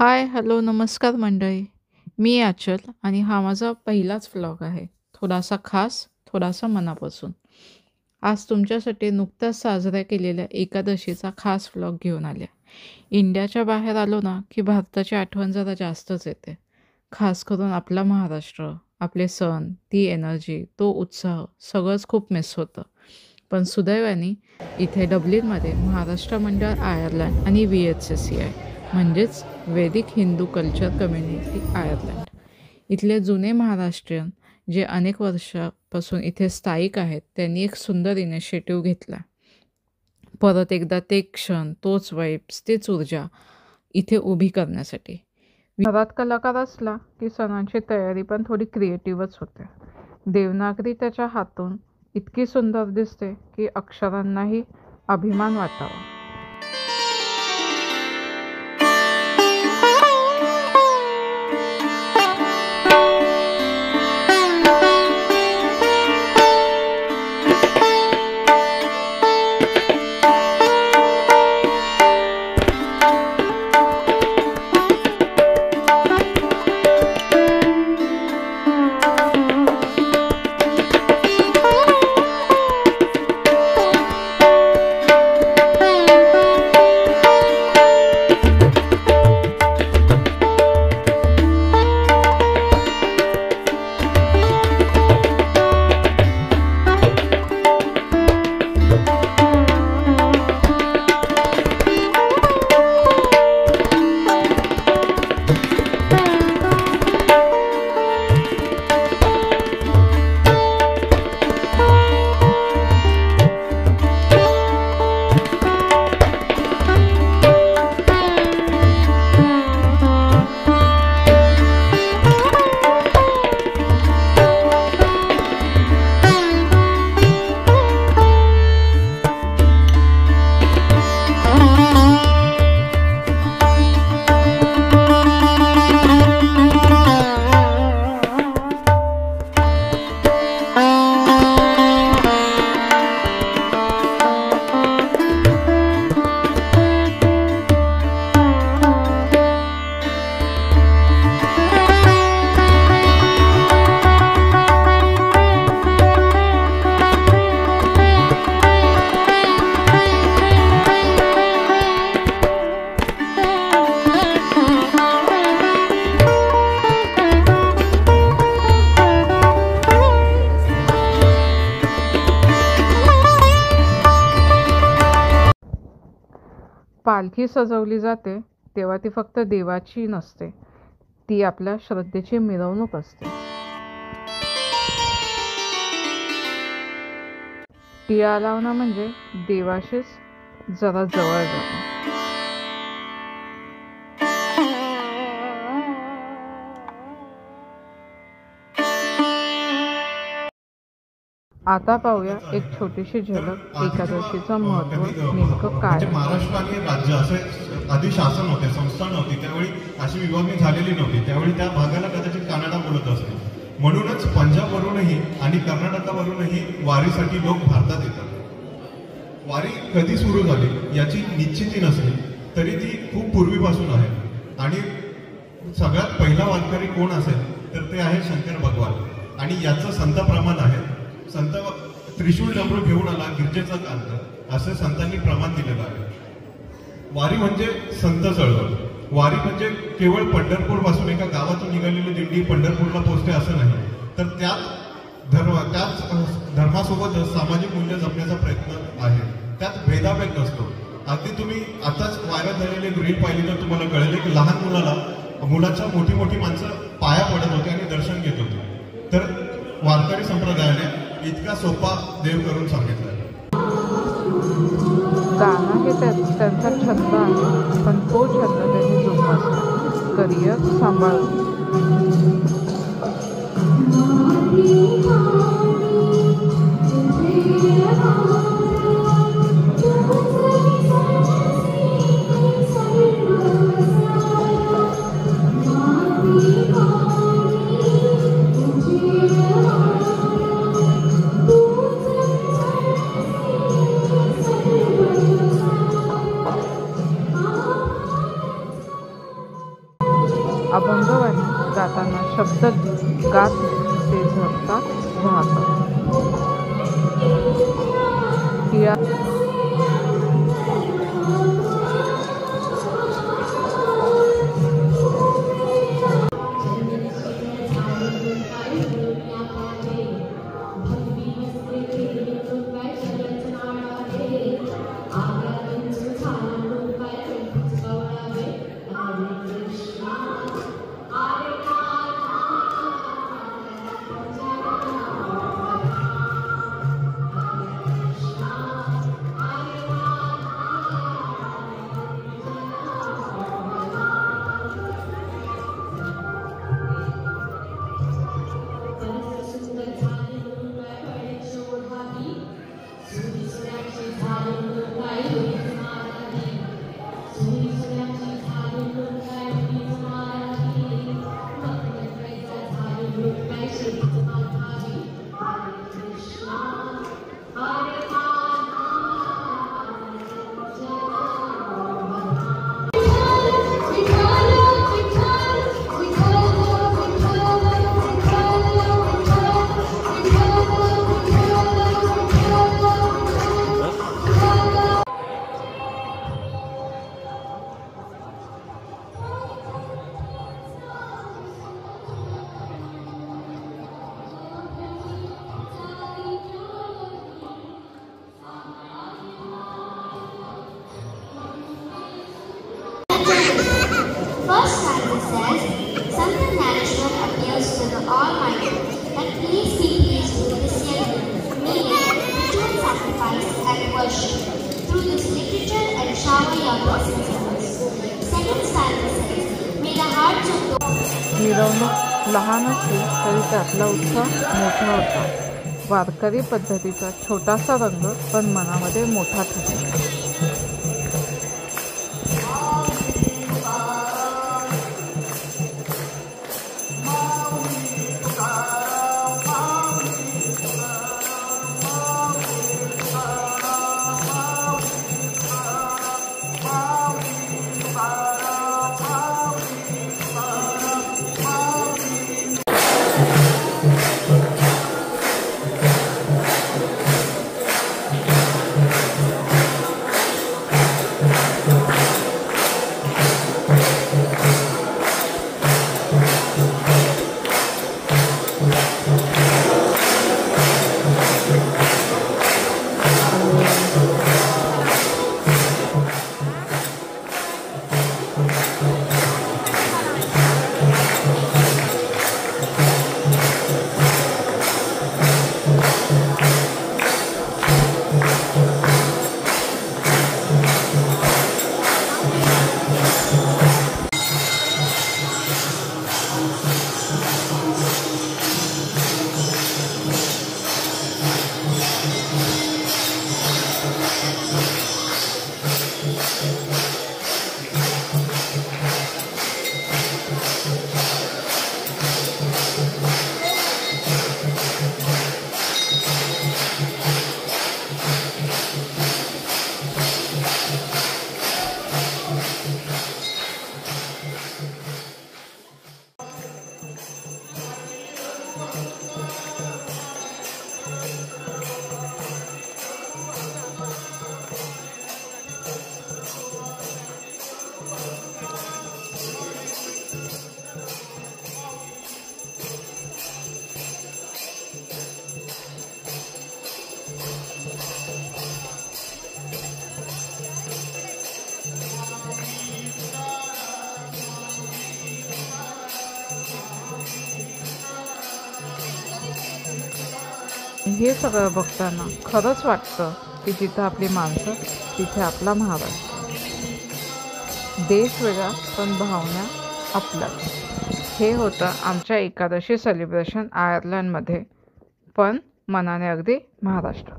हाय, hello, नमस्कार मंडळी. मी आचल आणि हा माझा पहिलाच व्लॉग आहे. थोडासा खास, थोडासा मनापासून. आज तुमच्यासाठी नुकत्याच साजऱ्या केलेल्या एकादशीचा खास व्लॉग घेऊन आले. इंडियाच्या बाहेर आलो ना, की भारताची आठवण जरा जास्तच येते. खास करून आपला महाराष्ट्र, आपले सण, ती एनर्जी, तो उत्साह सगळंच खूप मिस होतं. पण सुदैवाने इथे डब्लिनमध्ये महाराष्ट्र मंडळ आयर्लंड आणि VHCCI म्हणजेच वैदिक हिंदू कल्चर कम्युनिटी आयर्लंड इथले जुने महाराष्ट्रीयन जे अनेक वर्षापासून इथे स्थायिक आहेत त्यांनी एक सुंदर इनिशिएटिव्ह घेतला. परत एकदा ते क्षण, तोच वाईब्स, तीच ऊर्जा इथे उभी करण्यासाठी. घरात कलाकार असला की सणांची तयारी पण थोडी क्रिएटिव्हच होते. देवनागरी त्याच्या हातून इतकी सुंदर दिसते की अक्षरांनाही अभिमान वाटावा. पालखी सजवली जाते तेव्हा ती फक्त देवाची नसते, ती आपल्या श्रद्धेची मिरवणूक असते. टिया लावणं म्हणजे देवाशीच जरा जवळ जाणं. आता पाहूया एक छोटीशी झलक एकादशीचं महत्त्व नेमकं काय. महाराष्ट्र आणि राज्य असे आधी शासन होते, संस्थान होती, त्यावेळी अशी विभागणी झालेली नव्हती. त्यावेळी त्या भागाला कदाचित कानडा बोलत असते. म्हणूनच पंजाबवरूनही आणि कर्नाटकावरूनही वारीसाठी लोक भारतात येतात. वारी कधी सुरू झाली याची निश्चिती नसली तरी ती खूप पूर्वीपासून आहे. आणि सगळ्यात पहिला वारकरी कोण असेल तर ते आहे शंकर भगवान. आणि याचं संत प्रमाण आहे. संत त्रिशूल डमरू घेऊन आला गिरजेचा कांत, असं संतांनी प्रमाण दिलेलं आहे. वारी म्हणजे संत चळवळ. वारी म्हणजे केवळ पंढरपूर पासून एका गावातून निघालेली दिंडी पंढरपूरला पोहोचते असं नाही, तर त्याच धर्मासोबत सामाजिक मूल्य जपण्याचा प्रयत्न आहे. त्यात भेदाभेद नसतो. अगदी तुम्ही आताच व्हायरल झालेले एक रील पाहिली तर तुम्हाला कळेल की लहान मुलाच्या मोठी मोठी माणसं पाया पडत होते आणि दर्शन घेत होते. तर वारकरी संप्रदायाने इतका सोपा देव करून सांगितलं. गाणं हे त्यांचा छंद आहे, पण तो छंद त्यांनी जोपासला, करिअर सांभाळून. अभंगवाणी गाताना शब्द गात ते झरतात वाहतात. टिळा First stanza says, Sant Gnaneshwar appeals to the Almighty that please be pleased with this young meaning, ritual sacrifice and worship. Through this literature and shower your blessings on us. Second stanza says, may the hearts of those मिरवणूक लहान असली तरी त्यातला उत्साह मोठा होता. वारकरी पद्धतीचा छोटासा रंग पण मनामध्ये मोठा ठरतो. हे सगळं बघताना खरंच वाटतं की जिथं आपली माणसं तिथे आपला महाराष्ट्र. देश वेगळा पण भावना आपल्याच. हे होतं आमच्या एकादशी सेलिब्रेशन आयर्लंडमध्ये, पण मनाने अगदी महाराष्ट्र.